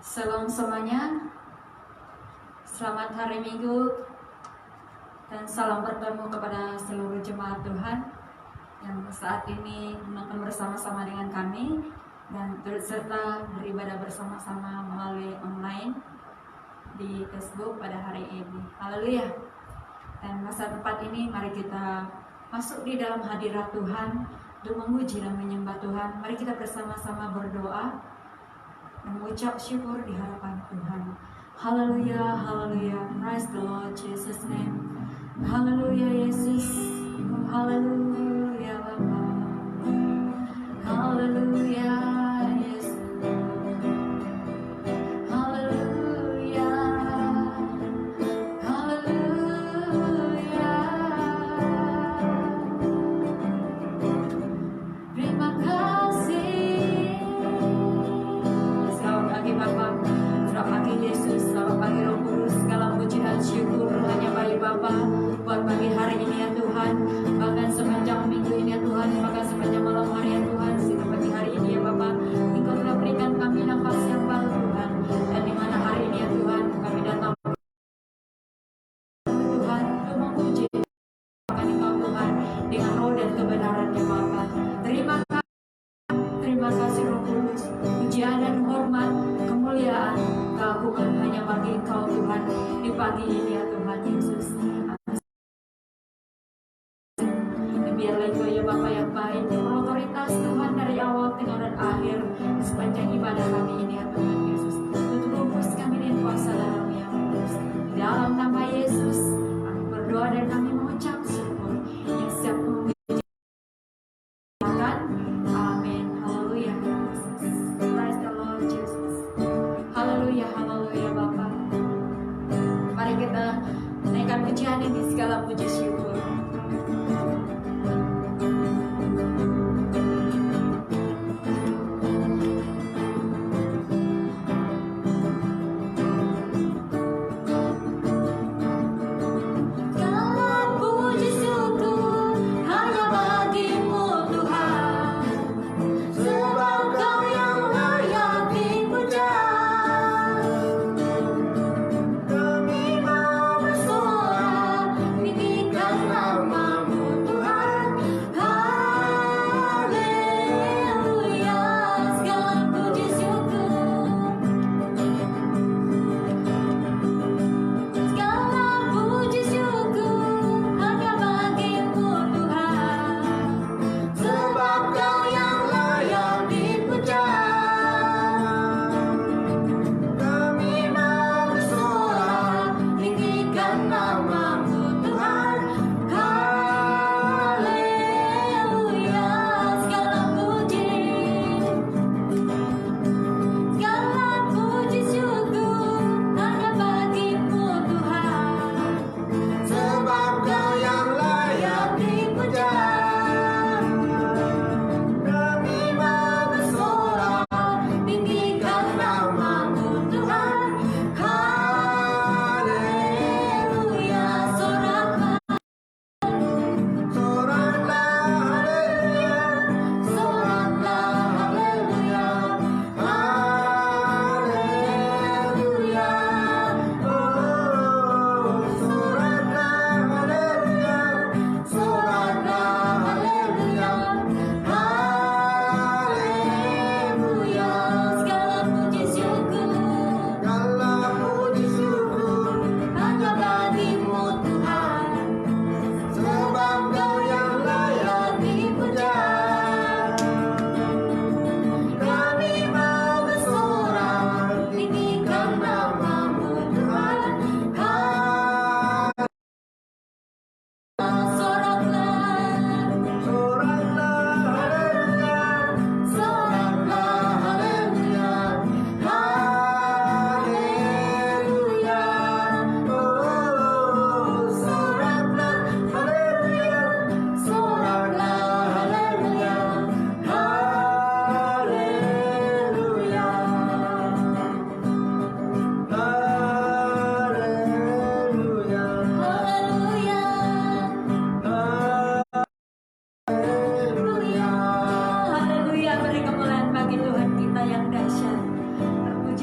Shalom semuanya, selamat hari Minggu dan salam bertemu kepada seluruh jemaat Tuhan yang saat ini menonton bersama-sama dengan kami dan turut serta beribadah bersama-sama melalui online di Facebook pada hari ini. Haleluya. Dan masa tempat ini mari kita masuk di dalam hadirat Tuhan untuk memuji dan menyembah Tuhan. Mari kita bersama-sama berdoa dan mengucap syukur di hadapan Tuhan. Haleluya, haleluya. Praise the Lord Jesus name. Haleluya Yesus. Haleluya Bapa. Haleluya Yesus. Haleluya. Haleluya. Terima kasih. Selamat pagi Bapak, selamat pagi Yesus, selamat pagi Roh Kudus. Segala puji dan syukur hanya bagi Bapak buat pagi hari ini ya Tuhan. Bahkan sepanjang minggu ini ya Tuhan, bahkan sepanjang malam hari ya Tuhan, sehingga pagi hari ini ya Bapak, Engkau telah berikan kami nafas yang baru Tuhan. Dan di mana hari ini ya Tuhan, kami datang Tuhan untuk memuji Engkau Tuhan dengan roh dan kebenaran ya Bapak. Terima kasih Roh Kudus. Pujian dan hormat, kemuliaan, keagungan hanya bagi Engkau Tuhan di pagi ini ya Tuhan Yesus. Biarlah Engkau ya Bapa yang baik, otoritas Tuhan dari awal, tengah dan akhir sepanjang ibadah kami ini ya Tuhan Yesus. Tutup rumpus kami dengan kuasa darah yang kudus. Di dalam nama Yesus kami berdoa dan kami mengucap syukur yang siap memuji. Amin. Haleluya. Praise the Lord Jesus. Haleluya, haleluya Bapa. Mari kita naikkan pujian ini segala puji syukur. Kami mau bersorak, tinggikan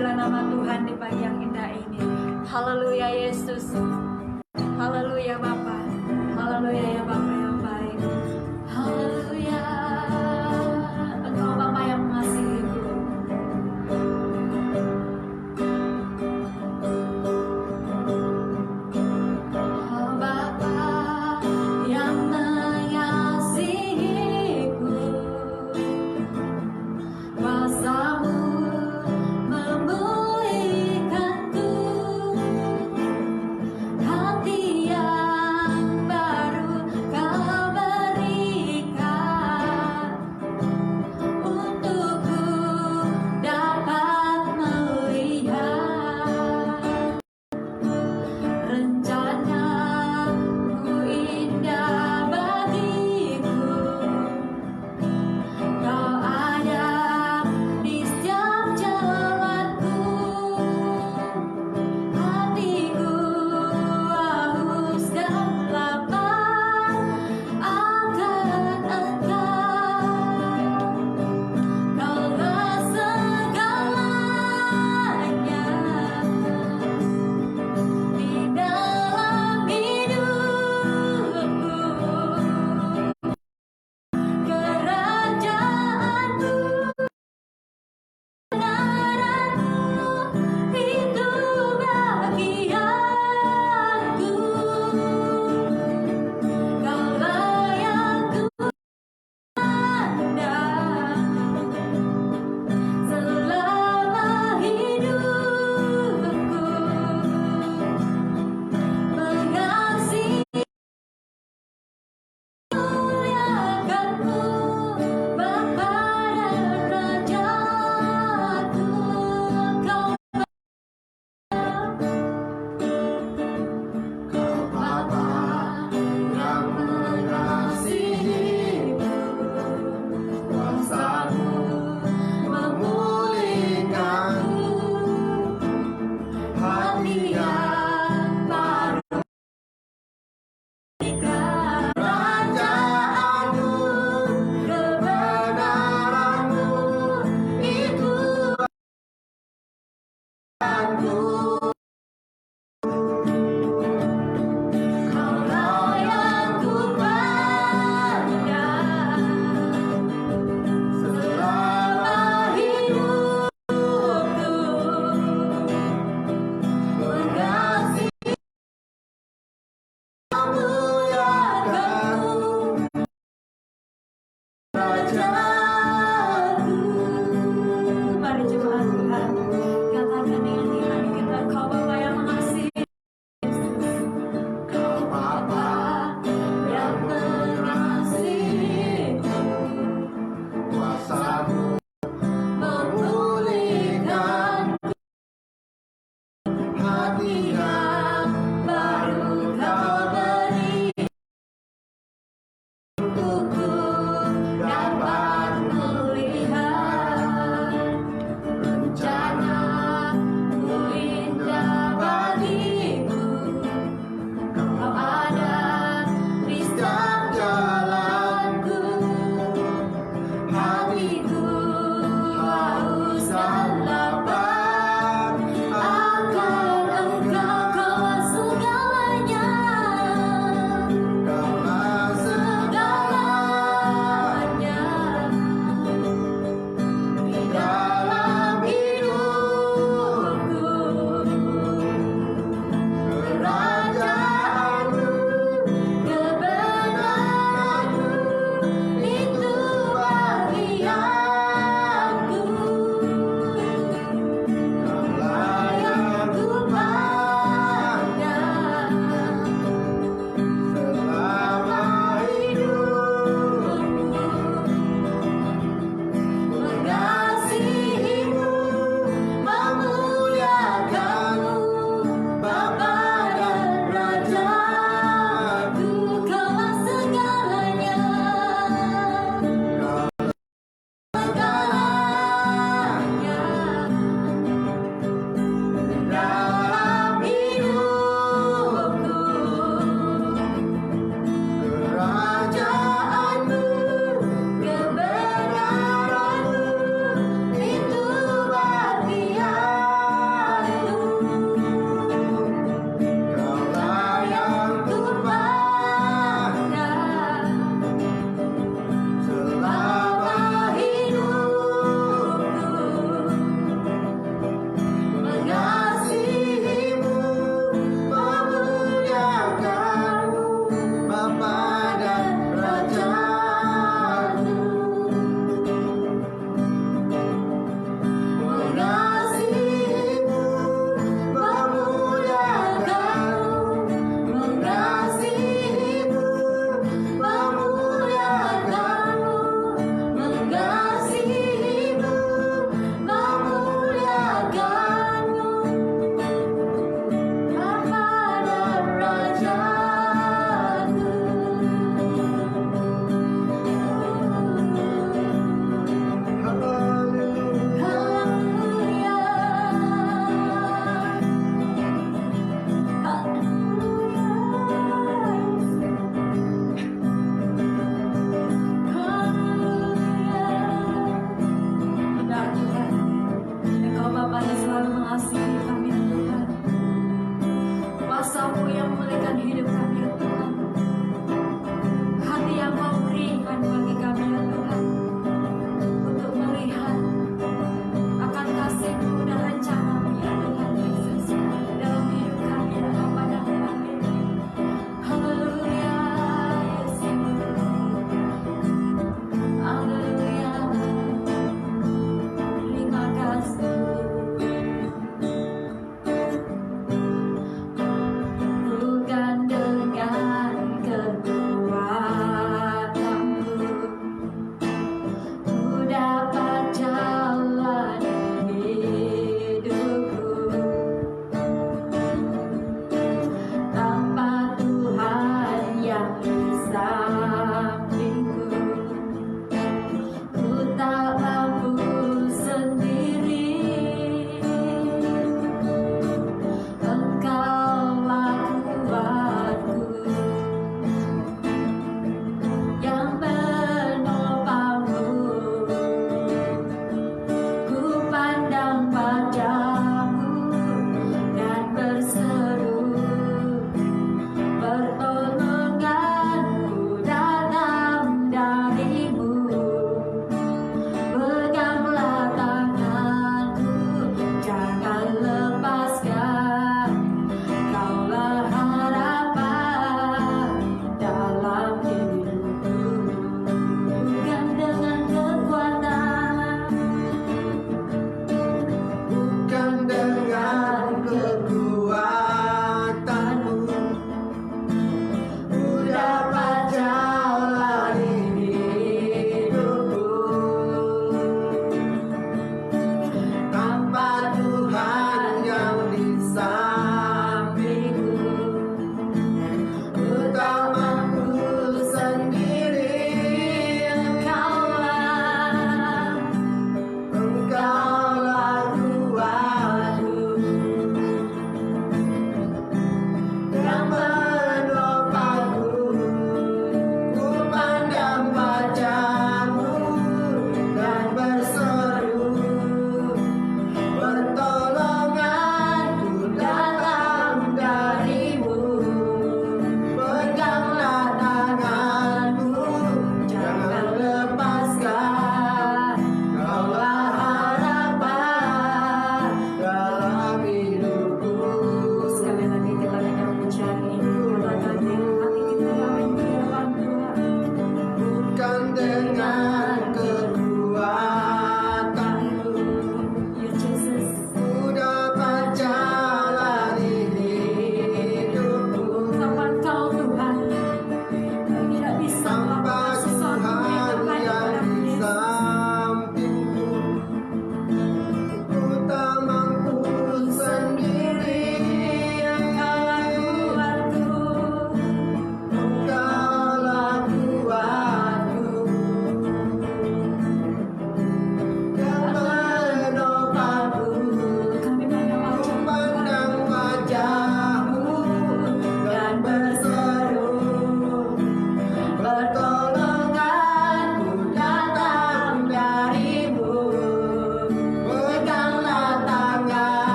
terpujilah nama Tuhan di pagi yang indah ini. Haleluya Yesus. Haleluya Bapa. Haleluya ya Bapa yang baik. Haleluya. Engkau Bapa yang mengasihiku. Oh Bapa yang mengasihiku. Kuasa-Mu memulihkanku. Hati yang baru Kau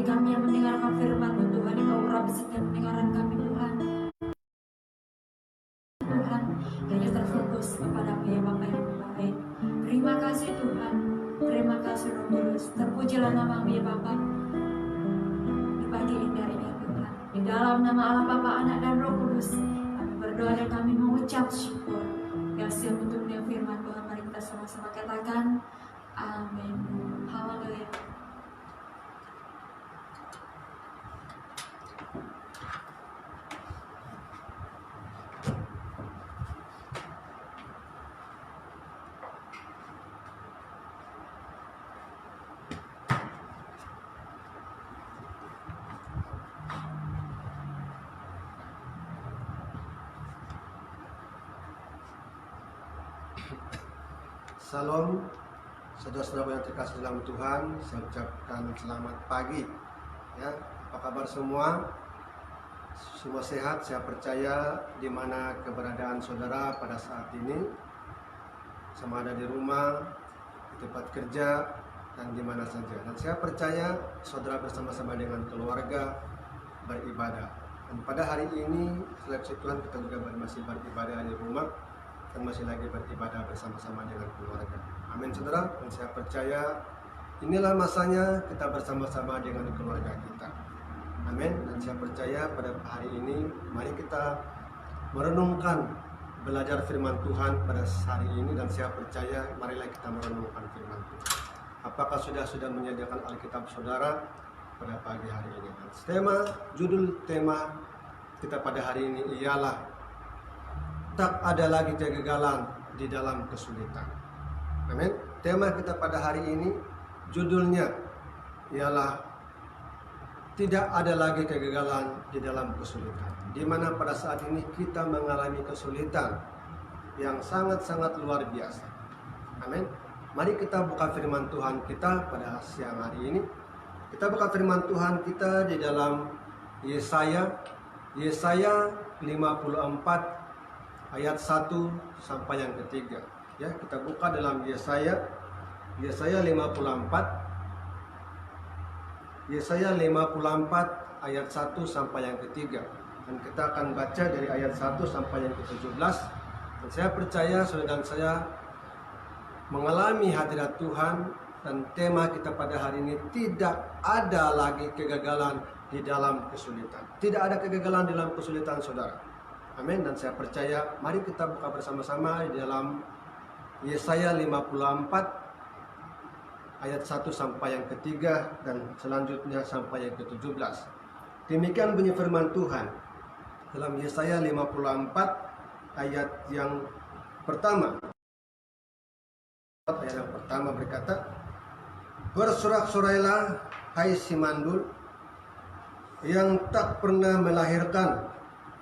kami yang mendengarkan firman-Mu Tuhan, Engkau urapi setiap pendengaran kami Tuhan. Tuhan, hanya terfokus kepada-Mu ya Bapa yang baik. Terima kasih Tuhan, terima kasih Roh Kudus. Terpujilah nama-Mu ya Bapa. Di pagi indah ini Tuhan, di dalam nama Allah Bapa, Anak dan Roh Kudus, kami berdoa dan kami mengucap syukur. Ya siap untuk firman Tuhan, mari kita sama-sama katakan amin. Haleluya. Salam, saudara-saudara yang terkasih dalam Tuhan, saya ucapkan selamat pagi. Ya, apa kabar semua? Semua sehat, saya percaya di mana keberadaan saudara pada saat ini, sama ada di rumah, di tempat kerja, dan di mana saja. Dan saya percaya saudara bersama-sama dengan keluarga beribadah. Dan pada hari ini, seleksi Tuhan, kita juga masih beribadah di rumah dan masih lagi beribadah bersama-sama dengan keluarga. Amin saudara. Dan saya percaya inilah masanya kita bersama-sama dengan keluarga kita. Amin. Dan saya percaya pada hari ini mari kita merenungkan, belajar firman Tuhan pada hari ini. Dan saya percaya marilah kita merenungkan firman Tuhan. Apakah sudah menyediakan Alkitab saudara pada pagi hari ini? Judul tema kita pada hari ini ialah tak ada lagi kegagalan di dalam kesulitan. Amin. Tema kita pada hari ini judulnya ialah tidak ada lagi kegagalan di dalam kesulitan. Di mana pada saat ini kita mengalami kesulitan yang sangat-sangat luar biasa. Amin. Mari kita buka firman Tuhan kita pada siang hari ini. Kita buka firman Tuhan kita di dalam Yesaya 54 ayat 1 sampai yang ketiga. Ya, kita buka dalam Yesaya 54 ayat 1 sampai yang ketiga. Dan kita akan baca dari ayat 1 sampai yang ke-17. Dan saya percaya saudara dan saya mengalami hadirat Tuhan, dan tema kita pada hari ini tidak ada lagi kegagalan di dalam kesulitan. Tidak ada kegagalan di dalam kesulitan saudara. Amin. Dan saya percaya mari kita buka bersama-sama di dalam Yesaya 54 ayat 1 sampai yang ketiga dan selanjutnya sampai yang ke-17. Demikian bunyi firman Tuhan dalam Yesaya 54 ayat yang pertama. Ayat yang pertama berkata, "Bersorak-sorailah hai si mandul yang tak pernah melahirkan,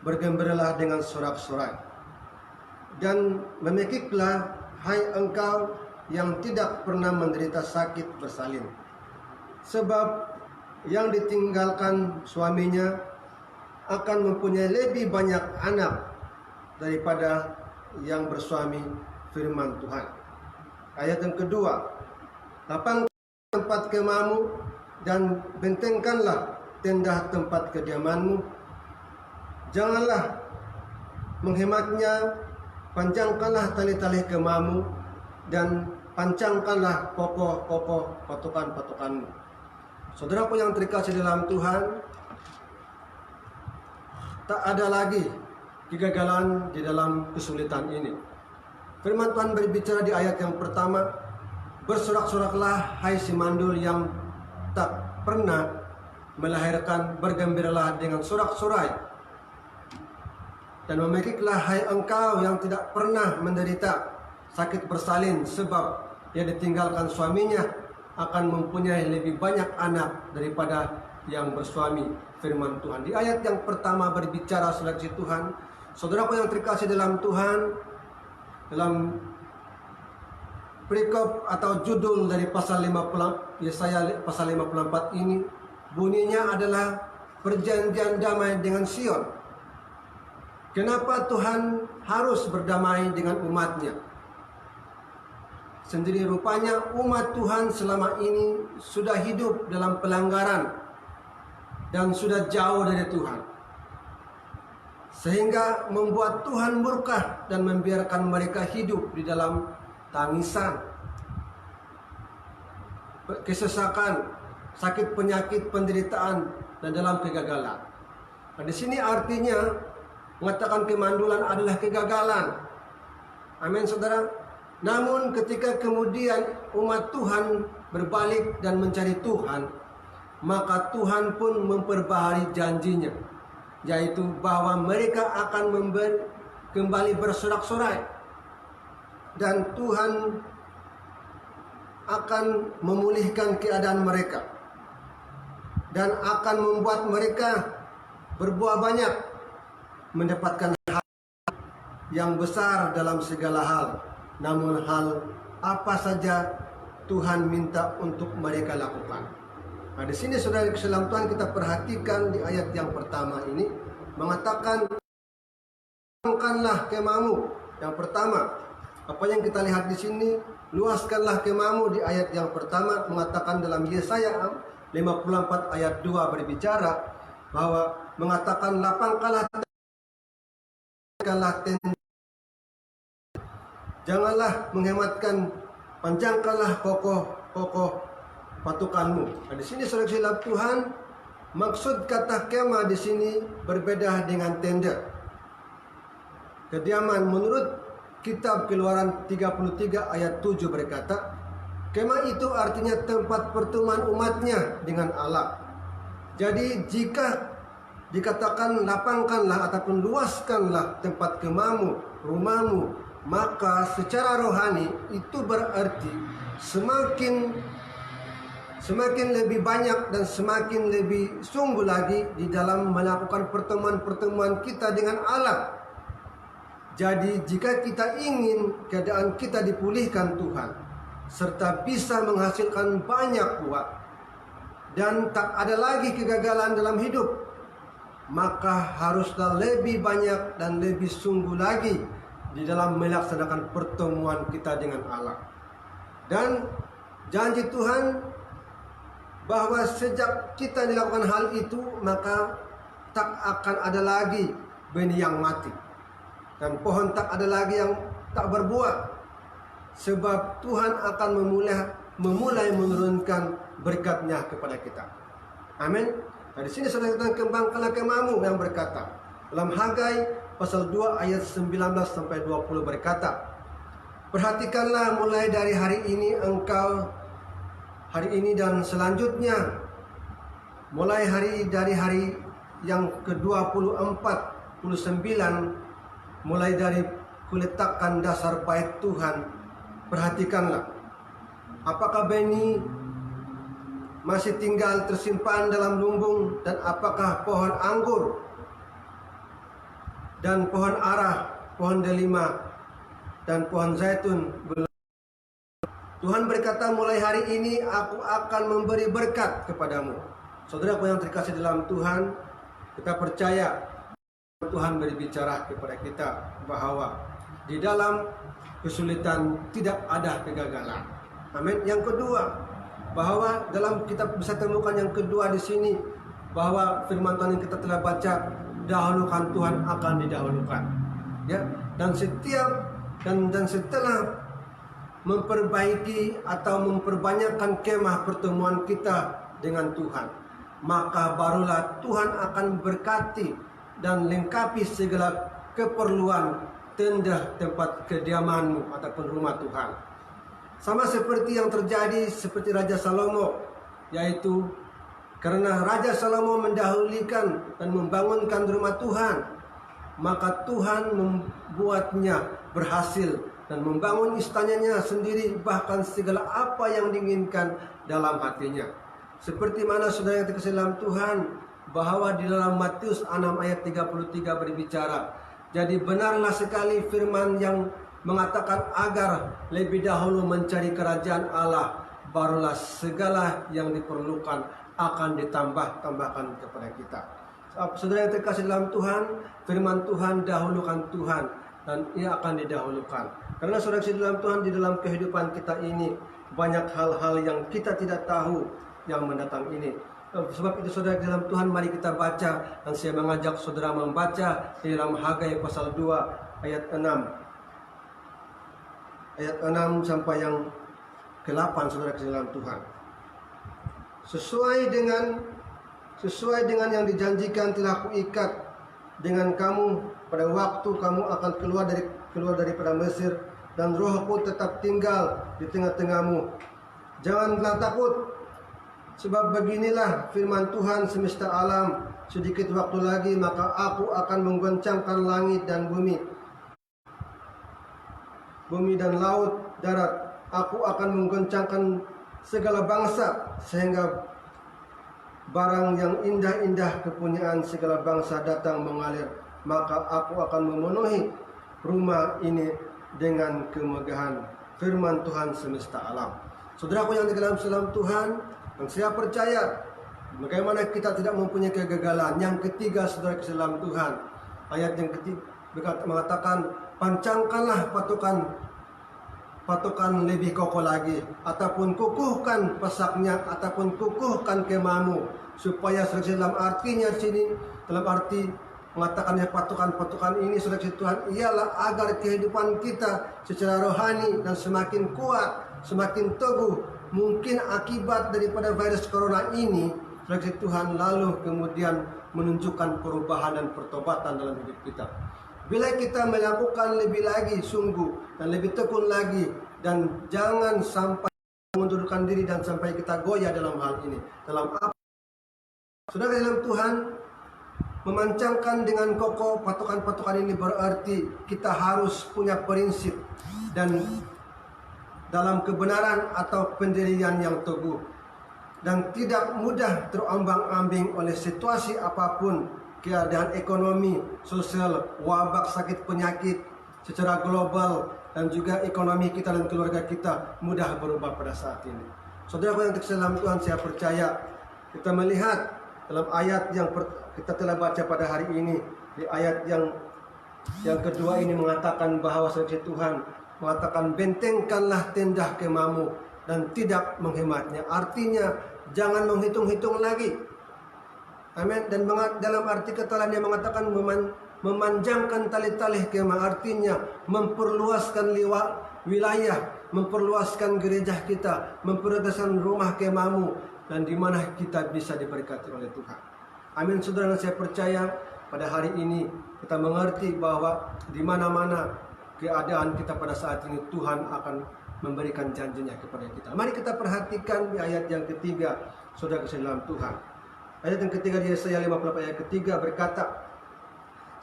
bergembiralah dengan sorak-sorai. Dan memekiklah hai engkau yang tidak pernah menderita sakit bersalin. Sebab yang ditinggalkan suaminya akan mempunyai lebih banyak anak daripada yang bersuami, firman Tuhan." Ayat yang kedua, "Lapangkan tempat kemamu dan bentengkanlah tenda tempat kediamanmu. Janganlah menghematnya, panjangkanlah tali-tali kemamu dan pancangkanlah kokoh-kokoh patokan-patokanmu." Saudaraku yang terkasih dalam Tuhan, tak ada lagi kegagalan di dalam kesulitan ini. Firman Tuhan berbicara di ayat yang pertama, "Bersorak-soraklah hai si mandul yang tak pernah melahirkan, bergembiralah dengan sorak-sorai. Dan memekiklah hai engkau yang tidak pernah menderita sakit bersalin, sebab ia ditinggalkan suaminya akan mempunyai lebih banyak anak daripada yang bersuami," firman Tuhan. Di ayat yang pertama berbicara seleksi Tuhan. Saudaraku yang terkasih dalam Tuhan, dalam perikop atau judul dari pasal 50 Yesaya pasal 54 ini, bunyinya adalah perjanjian damai dengan Sion. Kenapa Tuhan harus berdamai dengan umatnya? Sendiri rupanya umat Tuhan selama ini sudah hidup dalam pelanggaran dan sudah jauh dari Tuhan, sehingga membuat Tuhan murka dan membiarkan mereka hidup di dalam tangisan, kesesakan, sakit penyakit, penderitaan, dan dalam kegagalan. Nah, di sini artinya mengatakan kemandulan adalah kegagalan. Amin, saudara. Namun ketika kemudian umat Tuhan berbalik dan mencari Tuhan, maka Tuhan pun memperbaharui janjinya, yaitu bahwa mereka akan kembali bersorak-sorai, dan Tuhan akan memulihkan keadaan mereka dan akan membuat mereka berbuah banyak, mendapatkan hal yang besar dalam segala hal. Namun hal apa saja Tuhan minta untuk mereka lakukan. Nah, di sini saudara keselam Tuhan, kita perhatikan di ayat yang pertama ini mengatakan, luaskanlah kemahmu. Yang pertama, apa yang kita lihat di sini, luaskanlah kemahmu. Di ayat yang pertama mengatakan dalam Yesaya 54 ayat 2 berbicara bahwa mengatakan, lapangkanlah tenda, janganlah menghematkan, panjangkanlah kokoh patukanmu. Nah, di sini saudara silap Tuhan, maksud kata kemah di sini berbeda dengan tenda, kediaman. Menurut kitab Keluaran 33 ayat 7 berkata, kemah itu artinya tempat pertemuan umatnya dengan Allah. Jadi jika dikatakan lapangkanlah ataupun luaskanlah tempat kemahmu, rumahmu, maka secara rohani itu berarti semakin lebih banyak dan semakin lebih sungguh lagi di dalam melakukan pertemuan-pertemuan kita dengan Allah. Jadi jika kita ingin keadaan kita dipulihkan Tuhan, serta bisa menghasilkan banyak buah, dan tak ada lagi kegagalan dalam hidup, maka haruslah lebih banyak dan lebih sungguh lagi di dalam melaksanakan pertemuan kita dengan Allah. Dan janji Tuhan bahwa sejak kita dilakukan hal itu, maka tak akan ada lagi benih yang mati, dan pohon tak ada lagi yang tak berbuah, sebab Tuhan akan memulai menurunkan berkat-Nya kepada kita. Amin. Nah, di sini saudara kembangkanlah kemahmu yang berkata dalam Hagai pasal 2 ayat 19 sampai 20 berkata, perhatikanlah mulai dari hari ini dan selanjutnya, mulai dari hari yang ke-24, 29, mulai dari kuletakkan dasar bait Tuhan, perhatikanlah apakah benih masih tinggal tersimpan dalam lumbung, dan apakah pohon anggur dan pohon ara, pohon delima dan pohon zaitun belum. Tuhan berkata, mulai hari ini aku akan memberi berkat kepadamu. Saudaraku yang terkasih dalam Tuhan, kita percaya Tuhan berbicara kepada kita bahwa di dalam kesulitan tidak ada kegagalan. Amin. Yang kedua, bahwa dalam kita bisa temukan yang kedua di sini, bahwa firman Tuhan yang kita telah baca, dahulukan Tuhan akan didahulukan. Ya, dan setelah memperbaiki atau memperbanyakkan kemah pertemuan kita dengan Tuhan, maka barulah Tuhan akan berkati dan lengkapi segala keperluan tenda tempat kediamanmu ataupun rumah Tuhan. Sama seperti yang terjadi seperti Raja Salomo, yaitu karena Raja Salomo mendahulukan dan membangunkan rumah Tuhan, maka Tuhan membuatnya berhasil dan membangun istananya sendiri, bahkan segala apa yang diinginkan dalam hatinya. Seperti mana saudara yang terkasih dalam Tuhan, bahwa di dalam Matius 6 ayat 33 berbicara, jadi benarlah sekali firman yang mengatakan agar lebih dahulu mencari kerajaan Allah, barulah segala yang diperlukan akan ditambahkan kepada kita. Saudara yang terkasih dalam Tuhan, firman Tuhan, dahulukan Tuhan dan ia akan didahulukan. Karena saudara dalam Tuhan, di dalam kehidupan kita ini banyak hal-hal yang kita tidak tahu yang mendatang ini. Sebab itu saudara di dalam Tuhan, mari kita baca, dan saya mengajak saudara membaca di dalam Hagai pasal 2 ayat 6. Ayat 6 sampai yang ke-8 saudara di dalam Tuhan. Sesuai dengan yang dijanjikan telah kuikat dengan kamu pada waktu kamu akan keluar daripada Mesir, dan rohku tetap tinggal di tengah-tengahmu. Janganlah takut, sebab beginilah firman Tuhan semesta alam, sedikit waktu lagi maka aku akan menggoncangkan langit dan bumi dan laut, darat. Aku akan menggoncangkan segala bangsa, sehingga barang yang indah-indah kepunyaan segala bangsa datang mengalir. Maka aku akan memenuhi rumah ini dengan kemegahan. Firman Tuhan semesta alam. Saudaraku yang di dalam Tuhan, dan saya percaya bagaimana kita tidak mempunyai kegagalan. Yang ketiga, saudara ke dalam Tuhan, ayat yang ketiga mengatakan, pancangkanlah patokan lebih kokoh lagi, ataupun kukuhkan pesaknya, ataupun kukuhkan kemahmu, supaya dalam artinya sini, dalam arti mengatakannya patokan ini saudara Tuhan, ialah agar kehidupan kita secara rohani dan semakin kuat, semakin teguh. Mungkin akibat daripada virus corona ini, saudara Tuhan, lalu kemudian menunjukkan perubahan dan pertobatan dalam hidup kita. Bila kita melakukan lebih lagi sungguh dan lebih tekun lagi, dan jangan sampai mengundurkan diri dan sampai kita goyah dalam hal ini. Dalam apa? Saudara dalam Tuhan, memancangkan dengan kokoh patokan-patokan ini berarti kita harus punya prinsip dan dalam kebenaran atau pendirian yang teguh, dan tidak mudah terombang-ambing oleh situasi apapun, keadaan ekonomi, sosial, wabak, sakit, penyakit secara global, dan juga ekonomi kita dan keluarga kita mudah berubah pada saat ini. Saudara yang dalam Tuhan, saya percaya kita melihat dalam ayat yang kita telah baca pada hari ini, di ayat yang kedua ini mengatakan bahwa saudara Tuhan mengatakan, bentengkanlah tenda kemahmu dan tidak menghematnya. Artinya jangan menghitung-hitung lagi. Amin. Dan dalam arti kata lain dia mengatakan memanjangkan tali-tali kemah, artinya memperluaskan wilayah, memperluaskan gereja kita, memperluaskan rumah kemahmu, dan di mana kita bisa diberkati oleh Tuhan. Amin. Saudara, saya percaya pada hari ini kita mengerti bahwa di mana-mana keadaan kita pada saat ini, Tuhan akan memberikan janjinya kepada kita. Mari kita perhatikan di ayat yang ketiga, saudara dalam Tuhan. Ayat yang ketiga di Yesaya 58 ayat ketiga berkata,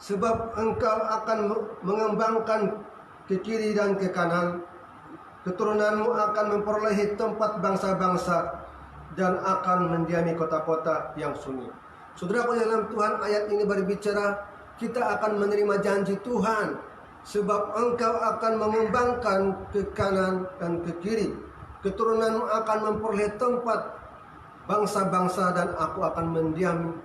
sebab engkau akan mengembangkan ke kiri dan ke kanan, keturunanmu akan memperolehi tempat bangsa-bangsa, dan akan mendiami kota-kota yang sunyi. Saudaraku dalam Tuhan, ayat ini berbicara kita akan menerima janji Tuhan. Sebab engkau akan mengembangkan ke kanan dan ke kiri, keturunanmu akan memperoleh tempat bangsa-bangsa, dan aku akan mendiam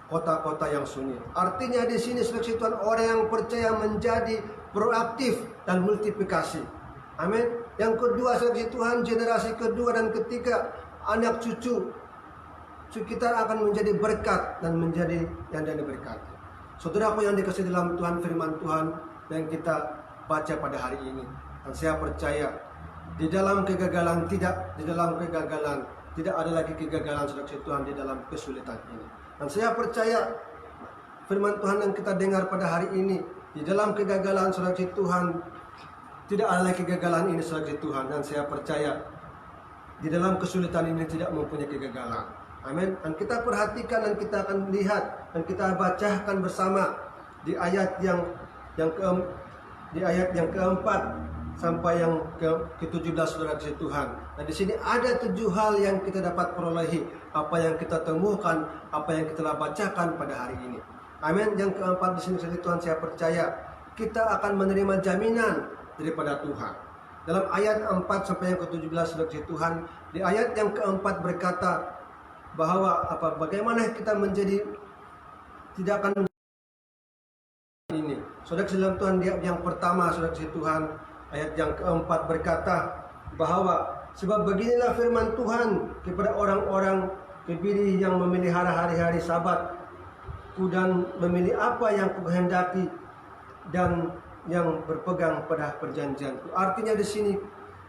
kota-kota yang sunyi. Artinya di sini saudara Tuhan, orang yang percaya menjadi proaktif dan multiplikasi. Amin. Yang kedua saudara Tuhan, generasi kedua dan ketiga, anak cucu kita akan menjadi berkat dan menjadi yang diberkati. Saudaraku yang dikasihi dalam Tuhan, firman Tuhan yang kita baca pada hari ini, dan saya percaya di dalam kegagalan tidak ada lagi kegagalan saudara Tuhan di dalam kesulitan ini. Dan saya percaya firman Tuhan yang kita dengar pada hari ini, di dalam kegagalan saudara Tuhan tidak ada lagi kegagalan ini saudara Tuhan, dan saya percaya di dalam kesulitan ini tidak mempunyai kegagalan. Amin. Dan kita perhatikan dan kita akan lihat dan kita bacakan bersama di ayat yang keempat sampai yang ke-17 saudara Tuhan. Nah, di sini ada 7 hal yang kita dapat perolehi, apa yang kita temukan, apa yang kita bacakan pada hari ini. Amin. Yang keempat di sini saudara Tuhan, saya percaya kita akan menerima jaminan daripada Tuhan. Dalam ayat 4 sampai yang ke-17 saudara Tuhan, di ayat yang keempat berkata bahwa bagaimana kita menjadi tidak akan ini. Saudara dalam Tuhan, yang pertama saudara Tuhan, ayat yang keempat berkata bahwa sebab beginilah firman Tuhan kepada orang-orang Kupilih yang memelihara hari-hari Sabat-Ku dan memilih apa yang Kukehendaki dan yang berpegang pada perjanjian-Ku. Artinya di sini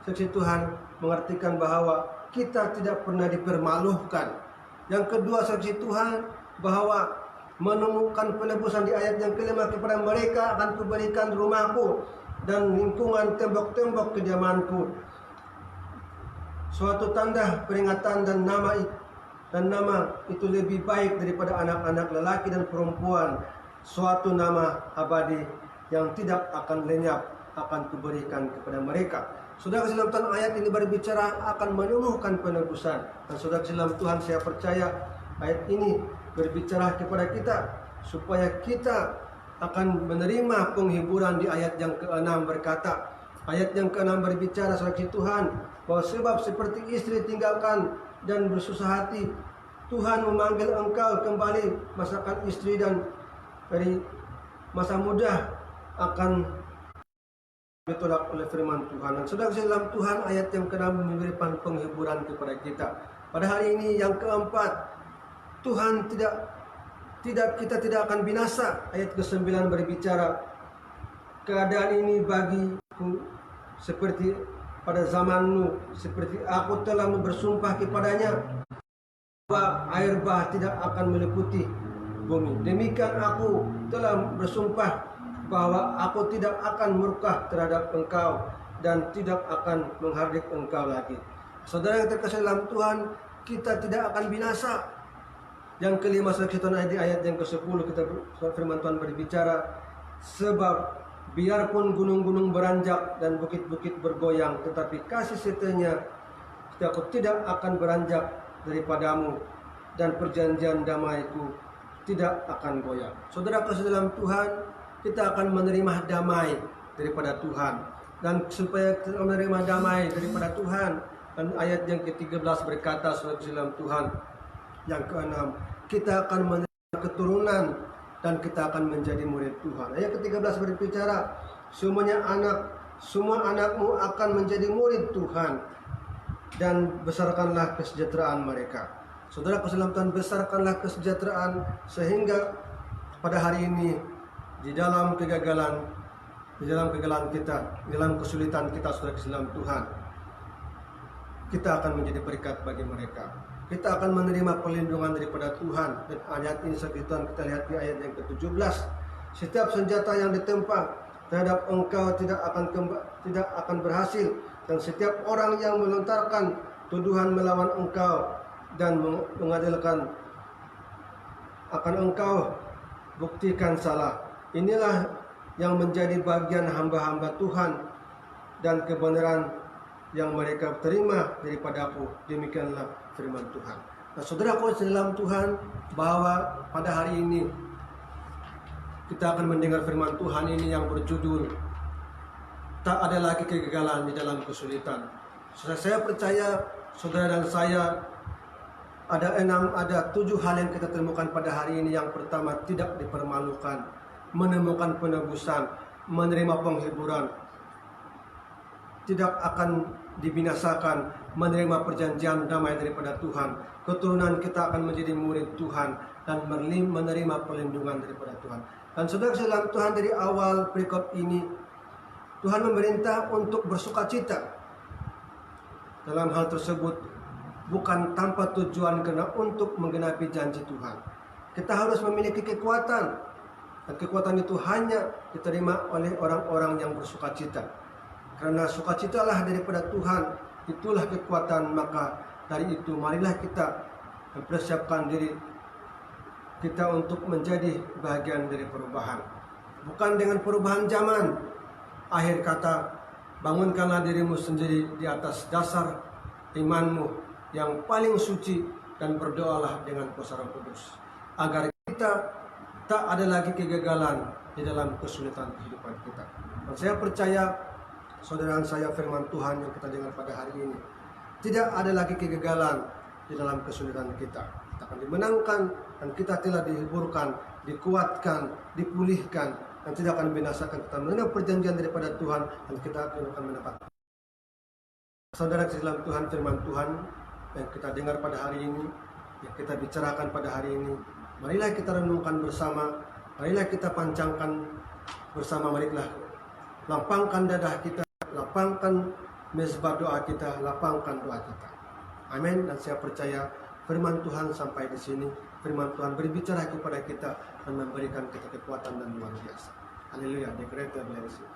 saksi Tuhan mengartikan bahwa kita tidak pernah dipermalukan. Yang kedua saksi Tuhan bahwa menemukan penebusan di ayat yang kelima, kepada mereka akan Kuberikan rumahku dan lingkungan tembok-tembok kediamanku, suatu tanda peringatan dan nama itu lebih baik daripada anak-anak lelaki dan perempuan, suatu nama abadi yang tidak akan lenyap akan Kuberikan kepada mereka. Saudara dalam Tuhan, ayat ini berbicara akan menemukan penebusan. Dan saudara dalam Tuhan, saya percaya ayat ini berbicara kepada kita supaya kita akan menerima penghiburan. Di ayat yang ke-6 berkata, ayat yang ke-6 berbicara saudara Tuhan bahwa sebab seperti istri tinggalkan dan bersusah hati, Tuhan memanggil engkau kembali, masakan istri dan dari masa muda akan ditolak oleh firman Tuhan. Dan saudara dalam Tuhan, ayat yang ke-6 memberikan penghiburan kepada kita. Pada hari ini yang keempat, Tuhan kita tidak akan binasa. Ayat ke-9 berbicara, keadaan ini bagiku seperti pada zamanmu, seperti aku telah bersumpah kepadanya bahwa air bah tidak akan meliputi bumi. Demikian aku telah bersumpah bahwa aku tidak akan murka terhadap engkau dan tidak akan menghardik engkau lagi. Saudara yang terkasih dalam Tuhan, kita tidak akan binasa. Yang kelima, saudara, di ayat yang ke-10 kita firman Tuhan berbicara, sebab biarpun gunung-gunung beranjak dan bukit-bukit bergoyang, tetapi kasih setianya aku tidak akan beranjak daripadamu, dan perjanjian damaiku tidak akan goyah. Saudara kasih dalam Tuhan, kita akan menerima damai daripada Tuhan. Dan supaya kita menerima damai daripada Tuhan, dan ayat yang ke-13 berkata saudara dalam Tuhan, yang ke-6, kita akan menerima keturunan dan kita akan menjadi murid Tuhan. Ayat ke-13 berbicara, semua anakmu akan menjadi murid Tuhan, dan besarkanlah kesejahteraan mereka. Saudara dalam Tuhan, besarkanlah kesejahteraan sehingga pada hari ini di dalam kegagalan kita, di dalam kesulitan kita, saudara dalam Tuhan, kita akan menjadi berkat bagi mereka. Kita akan menerima perlindungan daripada Tuhan. Dan ayat ini saudara Tuhan, kita lihat di ayat yang ke-17, setiap senjata yang ditempa terhadap engkau tidak akan berhasil, dan setiap orang yang melontarkan tuduhan melawan engkau dan mengadilkan akan engkau buktikan salah. Inilah yang menjadi bagian hamba-hamba Tuhan dan kebenaran yang mereka terima daripadaku. Demikianlah firman Tuhan. Nah, saudaraku dalam Tuhan, bahwa pada hari ini kita akan mendengar firman Tuhan ini yang berjudul, tak ada lagi kegagalan di dalam kesulitan. Saya percaya saudara dan saya ada 7 hal yang kita temukan pada hari ini. Yang pertama, tidak dipermalukan, menemukan penebusan, menerima penghiburan, tidak akan dibinasakan, menerima perjanjian damai daripada Tuhan. Keturunan kita akan menjadi murid Tuhan dan menerima perlindungan daripada Tuhan. Dan saudara dalam Tuhan, dari awal perikop ini Tuhan memerintah untuk bersukacita. Dalam hal tersebut bukan tanpa tujuan, karena untuk menggenapi janji Tuhan. Kita harus memiliki kekuatan, dan kekuatan itu hanya diterima oleh orang-orang yang bersukacita. Karena sukacitalah daripada Tuhan, itulah kekuatan. Maka dari itu marilah kita mempersiapkan diri kita untuk menjadi bagian dari perubahan. Bukan dengan perubahan zaman. Akhir kata, bangunkanlah dirimu sendiri di atas dasar imanmu yang paling suci, dan berdoalah dengan kuasa Roh Kudus, agar kita tak ada lagi kegagalan di dalam kesulitan kehidupan kita. Dan saya percaya, saudara saya, firman Tuhan yang kita dengar pada hari ini, tidak ada lagi kegagalan di dalam kesulitan kita. Kita akan dimenangkan, dan kita telah dihiburkan, dikuatkan, dipulihkan, dan tidak akan binasakan. Kita menerima perjanjian daripada Tuhan, dan kita akan mendapat. Saudara dalam Tuhan, firman Tuhan yang kita dengar pada hari ini yang kita bicarakan pada hari ini. Marilah kita renungkan bersama, marilah kita pancangkan bersama, marilah lapangkan dadah kita, lapangkan mezbah doa kita, lapangkan doa kita. Amin. Dan saya percaya firman Tuhan sampai di sini, firman Tuhan berbicara kepada kita dan memberikan kita kekuatan dan luar biasa. Haleluya. Declare the blessing.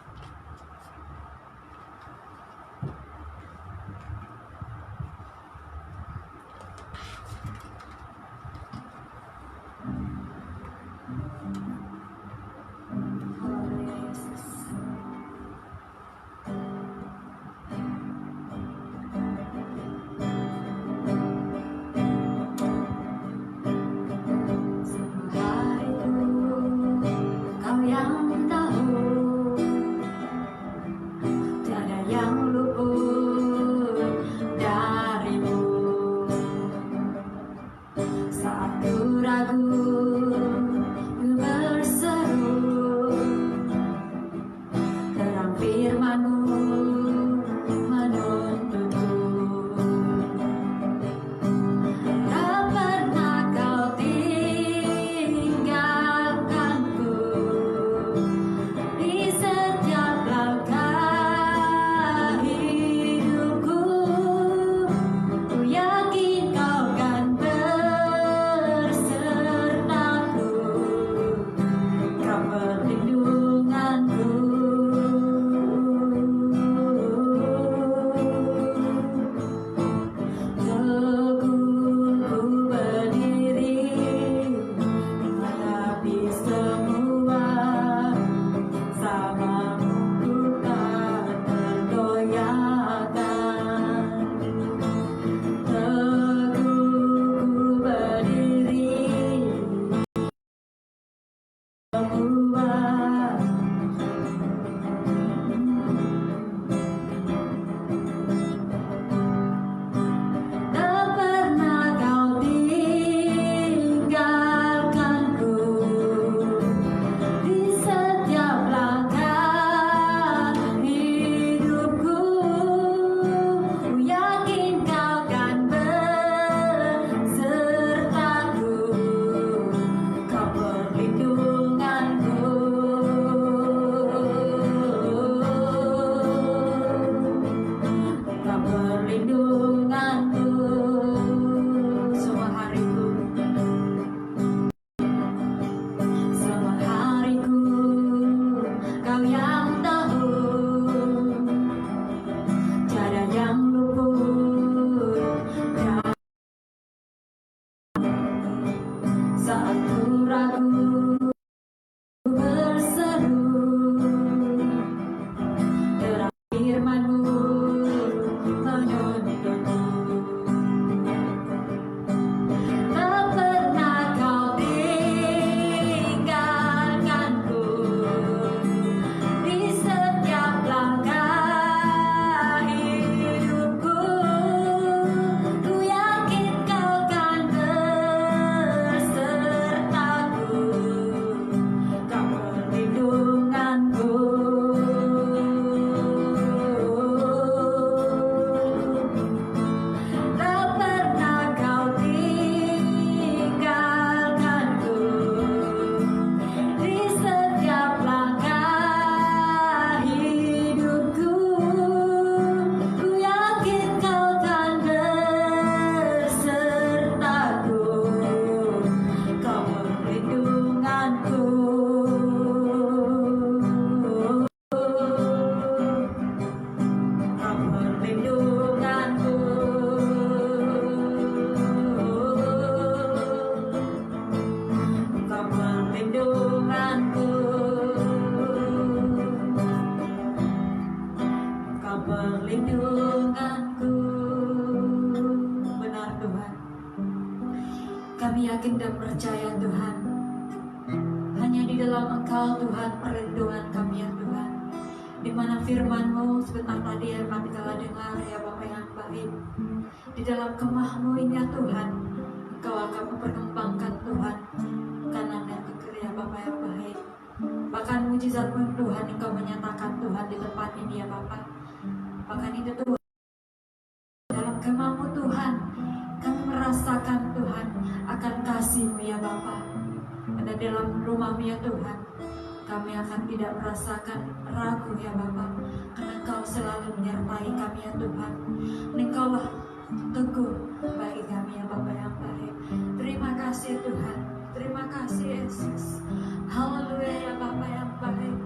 perlindunganku. Benar Tuhan, kami yakin dan percaya Tuhan, hanya di dalam Engkau Tuhan perlindungan kami ya Tuhan. Di mana firman-Mu sebentar tadi yang kami telah dengar ya Bapa yang baik, di dalam kemah-Mu ini ya Tuhan, Engkau akan memperkembangkan Tuhan kanan dan ke kiri ya Bapa yang baik. Bahkan mujizat-Mu Tuhan Engkau menyatakan Tuhan di tempat ini ya Bapa. Bahkan itu Tuhan, dalam kemah-Mu Tuhan, kami merasa merasakan Tuhan akan kasih-Mu ya Bapa. Ada dalam rumah-Mu ya Tuhan, kami akan tidak merasakan ragu ya Bapa, karena Engkau selalu menyertai kami ya Tuhan. Engkaulah teguh bagi kami ya Bapa yang baik. Terima kasih Tuhan, terima kasih Yesus. Haleluya ya Bapa yang baik,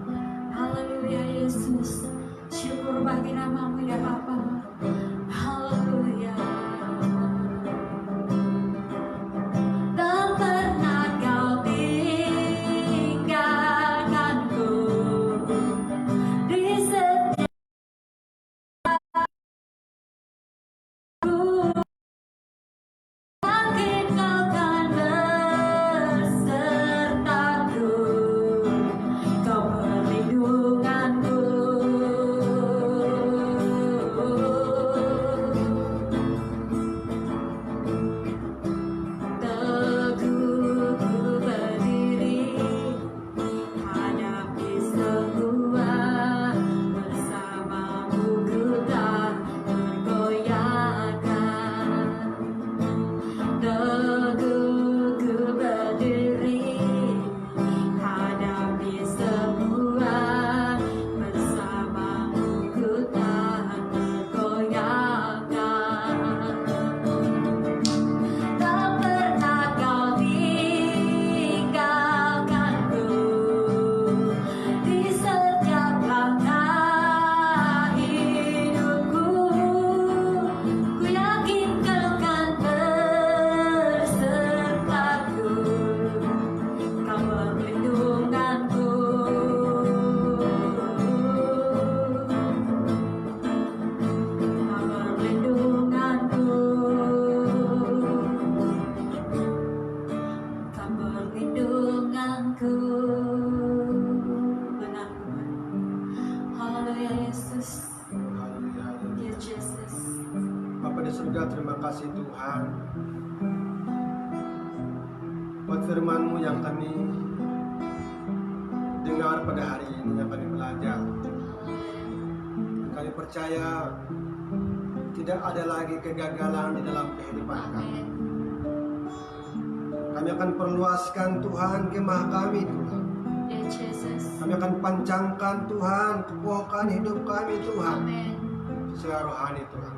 haleluya Yesus. Syukur bagi nama-Mu ya Bapa. Haleluya. Tak pernah Kau tinggalkanku di setiap yakin Kau kan bersertaku, Kau perlindunganku. Teguh ku berdiri, hadapi semua, bersama-Mu ku tak tergoyahkan. Teguh ku berdiri, hadapi semua, bersama-Mu ku tak tergoyahkan. Tak pernah Kau tinggalkanku di setiap langkah hidupku. Ku yakin Kau kan bersertaku, Kau perlindunganku. Kau perlindunganku. Kau perlindunganku. Benar Tuhan. Haleluya Yesus. Haleluya. Ya Yesus. Bapa di surga, terima kasih Tuhan buat firman-Mu yang kami dengar pada hari ini, yang kami belajar. Kami percaya tidak ada lagi kegagalan di dalam kehidupan kami. Amin. Kami akan perluaskan Tuhan kemah kami Tuhan. Ya Yesus. Kami akan pancangkan Tuhan kekokohan hidup kami Tuhan Amin. secara rohani Tuhan.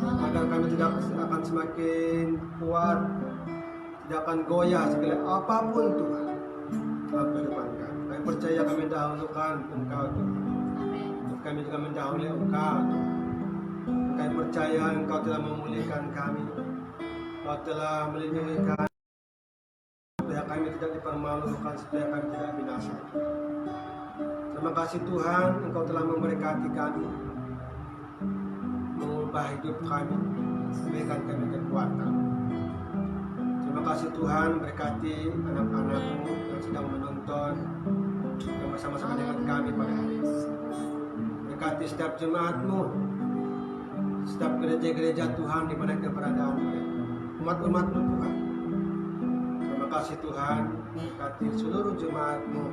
Agar kami tidak akan semakin kuat, tidak akan goyah segala apapun Tuhan dalam kehidupan kami. Kami percaya kami dahulukan Engkau Tuhan. Amin. Kami juga mendahului Engkau Tuhan. Kami percaya Engkau telah memulihkan kami, Engkau telah melindungi kami supaya kami tidak dipermalukan, supaya kami tidak binasa. Terima kasih Tuhan, Engkau telah memberkati kami, mengubah hidup kami, memberikan kami kekuatan. Terima kasih Tuhan, berkati anak-anak-Mu yang sedang menonton, yang bersama-sama dengan kami pada hari ini. Berkati setiap jemaat-Mu, setiap gereja-gereja Tuhan di mana keberadaan umat-umat-Mu Tuhan. Terima kasih Tuhan, berkati seluruh jemaat-Mu,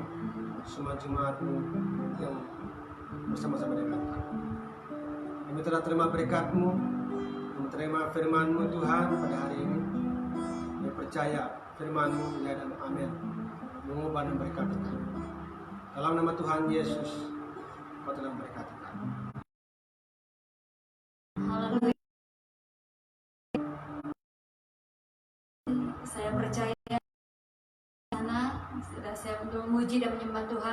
semua jemaat-Mu yang bersama-sama dengan kami. Kami telah terima berkat-Mu, kami terima firman-Mu Tuhan pada hari ini. Kami percaya firman-Mu ya dan amin, mengubah dan berkati kami. Dalam nama Tuhan Yesus, Kau telah memberkati kami. Haleluya. Saya percaya karena sudah saya memuji dan menyembah Tuhan.